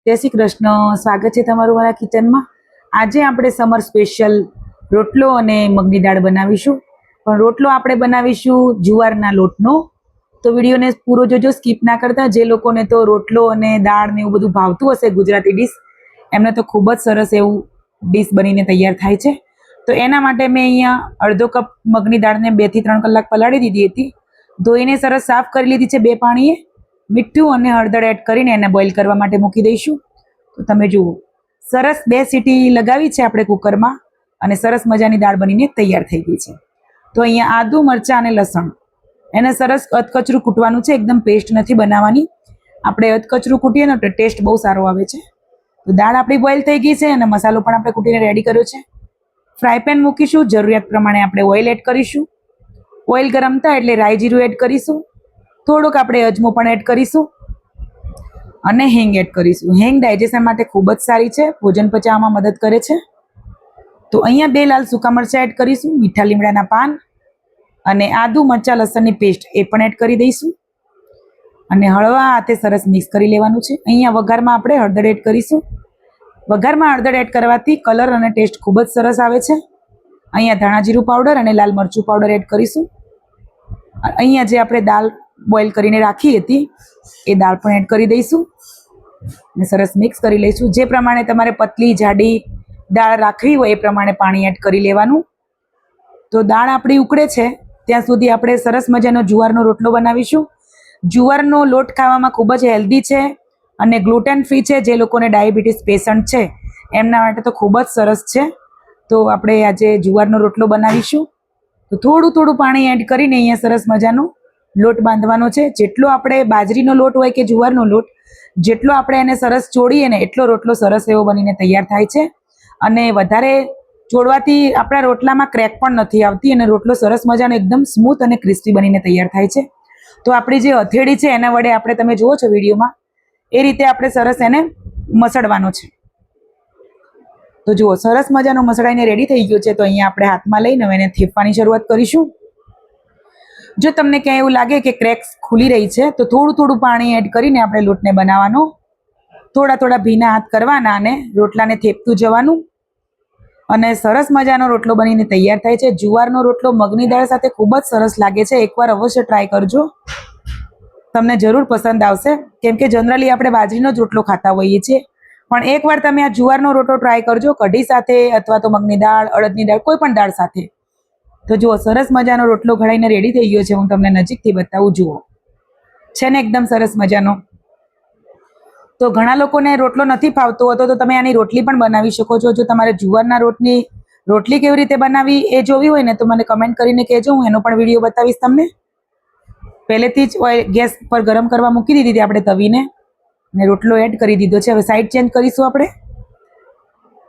જય શ્રી કૃષ્ણ, સ્વાગત છે તમારું મારા કિચનમાં। આજે આપણે સમર સ્પેશિયલ રોટલો અને મગની દાળ બનાવીશું, પણ રોટલો આપણે બનાવીશું જુવારના લોટનો। તો વિડીયોને પૂરો જોજો, સ્કીપ ના કરતા। જે લોકોને તો રોટલો અને દાળ ને એવું બધું ભાવતું હશે, ગુજરાતી ડીશ, એમને તો ખૂબ જ સરસ એવું ડીશ બનીને તૈયાર થાય છે। તો એના માટે મેં અહીંયા અડધો કપ મગની દાળને 2 થી 3 કલાક પલાળી દીધી હતી। ધોઈને સરસ સાફ કરી લીધી છે 2 પાણીએ। મીઠું અને હળદર એડ કરીને એને બોઇલ કરવા માટે મૂકી દઈશું। તો તમે જુઓ, સરસ 2 સીટી લગાવી છે આપણે કુકરમાં અને સરસ મજાની દાળ બનીને તૈયાર થઈ ગઈ છે। તો અહીંયા આદુ, મરચાં અને લસણ એને સરસ અધકચરું કૂટવાનું છે, એકદમ પેસ્ટ નથી બનાવવાની। આપણે અધકચરું કૂટીએ ને તો ટેસ્ટ બહુ સારો આવે છે। તો દાળ આપણી બોઇલ થઈ ગઈ છે અને મસાલો પણ આપણે કૂટીને રેડી કર્યો છે। ફ્રાય પેન મૂકીશું, જરૂરિયાત પ્રમાણે આપણે ઓઇલ એડ કરીશું। ઓઇલ ગરમ થાય એટલે રાઈ જીરું એડ કરીશું, થોડોક આપણે અજમો પણ એડ કરીશું અને હિંગ એડ કરીશું। હિંગ ડાયજેશન માટે ખૂબ જ સારી છે, ભોજન પચાવવામાં મદદ કરે છે। તો અહીંયા 2 લાલ સૂકા મરચાં એડ કરીશું, મીઠા લીમડાના પાન અને આદુ, મરચાં, લસણની પેસ્ટ એ પણ એડ કરી દઈશું અને હળવા હાથે સરસ મિક્સ કરી લેવાનું છે। અહીંયા વઘારમાં આપણે હળદર એડ કરીશું। વઘારમાં હળદર એડ કરવાથી કલર અને ટેસ્ટ ખૂબ જ સરસ આવે છે। અહીંયા ધાણા જીરું પાવડર અને લાલ મરચું પાવડર એડ કરીશું। અહીંયા જે આપણે દાળ બોઇલ કરીને રાખી હતી એ દાળ પણ એડ કરી દઈશું અને સરસ મિક્સ કરી લઈશું। જે પ્રમાણે તમારે પતલી જાડી દાળ રાખવી હોય એ પ્રમાણે પાણી એડ કરી લેવાનું। તો દાળ આપણી ઉકળે છે ત્યાં સુધી આપણે સરસ મજાનો જુવારનો રોટલો બનાવીશું। જુવારનો લોટ ખાવામાં ખૂબ જ હેલ્ધી છે અને ગ્લુટેન ફ્રી છે। જે લોકોને ડાયાબિટીસ પેશન્ટ છે એમના માટે તો ખૂબ જ સરસ છે। તો આપણે આજે જુવારનો રોટલો બનાવીશું। તો થોડું થોડું પાણી એડ કરીને અહીંયા સરસ મજાનો લોટ બાંધવાનો છે। જેટલો આપણે બાજરીનો લોટ હોય કે જુવારનો લોટ, જેટલો આપણે એને સરસ ચોળીએ ને એટલો રોટલો સરસ એવો બનીને તૈયાર થાય છે અને વધારે ચોળવાથી આપણા રોટલામાં ક્રેક પણ નથી આવતી અને રોટલો સરસ મજાનો એકદમ સ્મૂથ અને ક્રિસ્પી બનીને તૈયાર થાય છે। તો આપણી જે હથેળી છે એના વડે આપણે, તમે જુઓ છો વિડીયોમાં, એ રીતે આપણે સરસ એને મસળવાનો છે। તો જુઓ, સરસ મજાનો મસળાઈને રેડી થઈ ગયો છે। તો અહીંયા આપણે હાથમાં લઈને હવે એને થેપવાની શરૂઆત કરીશું। જો તમને ક્યાંય એવું લાગે કે ક્રેક્સ ખુલી રહી છે તો થોડું થોડું પાણી એડ કરીને આપણે લોટને બનાવવાનો, થોડા થોડા ભીના હાથ કરવાના અને રોટલાને થેપતું જવાનું અને સરસ મજાનો રોટલો બનીને તૈયાર થાય છે। જુવારનો રોટલો મગની દાળ સાથે ખૂબ જ સરસ લાગે છે, એકવાર અવશ્ય ટ્રાય કરજો, તમને જરૂર પસંદ આવશે। કેમ કે જનરલી આપણે બાજરીનો જ રોટલો ખાતા હોઈએ છીએ, પણ એકવાર તમે આ જુવારનો રોટલો ટ્રાય કરજો, કઢી સાથે અથવા તો મગની દાળ, અડદની દાળ, કોઈ પણ દાળ સાથે। તો જુઓ, સરસ મજાનો રોટલો ઘડાઈને રેડી થઈ ગયો છે। હું તમને નજીકથી બતાવું, જુઓ છે ને એકદમ સરસ મજાનો। તો ઘણા લોકોને રોટલો નથી ફાવતો હોતો તો તમે આની રોટલી પણ બનાવી શકો છો। જો તમારે જુવારના રોટની રોટલી કેવી રીતે બનાવી એ જોવી હોય ને તો મને કમેન્ટ કરીને કહેજો, હું એનો પણ વિડીયો બતાવીશ તમને। પહેલેથી જ ઓઇલ ગેસ પર ગરમ કરવા મૂકી દીધી હતી આપણે તવીને અને રોટલો એડ કરી દીધો છે। હવે સાઈડ ચેન્જ કરીશું આપણે।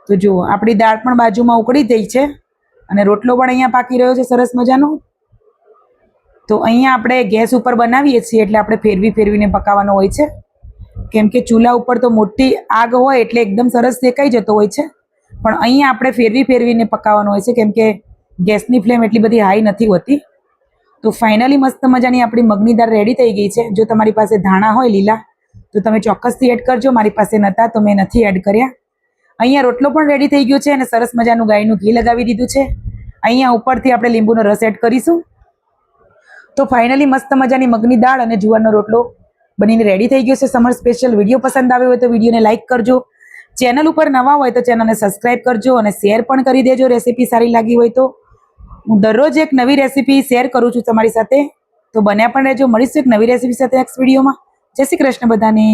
તો જુઓ, આપણી દાળ પણ બાજુમાં ઉકળી ગઈ છે અને રોટલો પણ અહીંયા પાકી રહ્યો છે સરસ મજાનો। તો અહીંયા આપણે ગેસ ઉપર બનાવીએ છીએ એટલે આપણે ફેરવી ફેરવીને પકાવવાનો હોય છે, કેમ કે ચૂલા ઉપર તો મોટી આગ હોય એટલે એકદમ સરસ શેકાઈ જતો હોય છે, પણ અહીંયા આપણે ફેરવી ફેરવીને પકાવવાનો હોય છે, કેમ કે ગેસની ફ્લેમ એટલી બધી હાઈ નથી હોતી। તો ફાઇનલી મસ્ત મજાની આપણી મગની દાળ રેડી થઈ ગઈ છે। જો તમારી પાસે ધાણા હોય લીલા તો તમે ચોક્કસથી એડ કરજો, મારી પાસે નહોતા તો મેં નથી એડ કર્યા। અહીંયા રોટલો પણ રેડી થઈ ગયો છે અને સરસ મજાનું ગાયનું ઘી લગાવી દીધું છે। અહીંયા ઉપરથી આપણે લીંબુનો રસ એડ કરીશું। તો ફાઇનલી મસ્ત મજાની મગની દાળ અને જુવારનો રોટલો બનીને રેડી થઈ ગયો છે સમર સ્પેશિયલ। વિડીયો પસંદ આવ્યો હોય તો વિડીયોને લાઇક કરજો, ચેનલ ઉપર નવા હોય તો ચેનલને સબસ્ક્રાઈબ કરજો અને શેર પણ કરી દેજો રેસીપી સારી લાગી હોય તો। હું દરરોજ એક નવી રેસીપી શેર કરું છું તમારી સાથે, તો બન્યા પણ રહેજો। મળીશું એક નવી રેસીપી સાથે નેક્સ્ટ વિડીયોમાં। જય શ્રી કૃષ્ણ બધાને।